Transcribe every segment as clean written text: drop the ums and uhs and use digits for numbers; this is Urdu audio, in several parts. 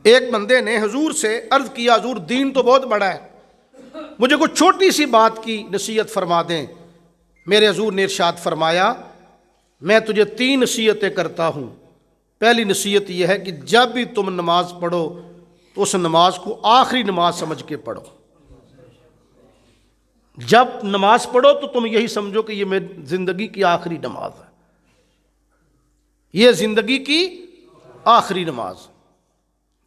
ایک بندے نے حضور سے عرض کیا حضور دین تو بہت بڑا ہے، مجھے کوئی چھوٹی سی بات کی نصیحت فرما دیں۔ میرے حضور نے ارشاد فرمایا میں تجھے 3 نصیحتیں کرتا ہوں۔ پہلی نصیحت یہ ہے کہ جب بھی تم نماز پڑھو تو اس نماز کو آخری نماز سمجھ کے پڑھو۔ جب نماز پڑھو تو تم یہی سمجھو کہ یہ میری زندگی کی آخری نماز ہے، یہ زندگی کی آخری نماز۔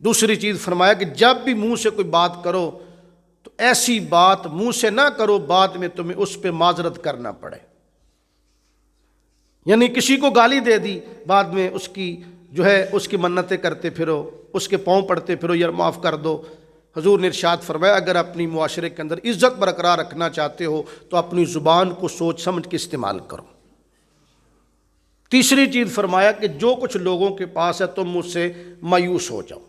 دوسری چیز فرمایا کہ جب بھی منہ سے کوئی بات کرو تو ایسی بات منہ سے نہ کرو بعد میں تمہیں اس پہ معذرت کرنا پڑے، یعنی کسی کو گالی دے دی بعد میں اس کی منتیں کرتے پھرو، اس کے پاؤں پڑتے پھرو یار معاف کر دو۔ حضور نے ارشاد فرمایا اگر اپنی معاشرے کے اندر عزت برقرار رکھنا چاہتے ہو تو اپنی زبان کو سوچ سمجھ کے استعمال کرو۔ تیسری چیز فرمایا کہ جو کچھ لوگوں کے پاس ہے تم اس سے مایوس ہو جاؤ۔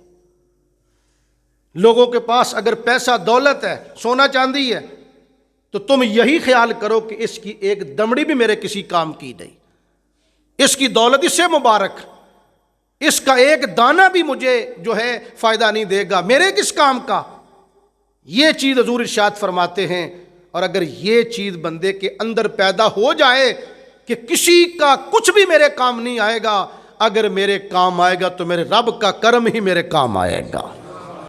لوگوں کے پاس اگر پیسہ دولت ہے، سونا چاندی ہے، تو تم یہی خیال کرو کہ اس کی ایک دمڑی بھی میرے کسی کام کی نہیں، اس کی دولت اس سے مبارک، اس کا ایک دانہ بھی مجھے فائدہ نہیں دے گا، میرے کس کام کا۔ یہ چیز حضور ارشاد فرماتے ہیں، اور اگر یہ چیز بندے کے اندر پیدا ہو جائے کہ کسی کا کچھ بھی میرے کام نہیں آئے گا، اگر میرے کام آئے گا تو میرے رب کا کرم ہی میرے کام آئے گا۔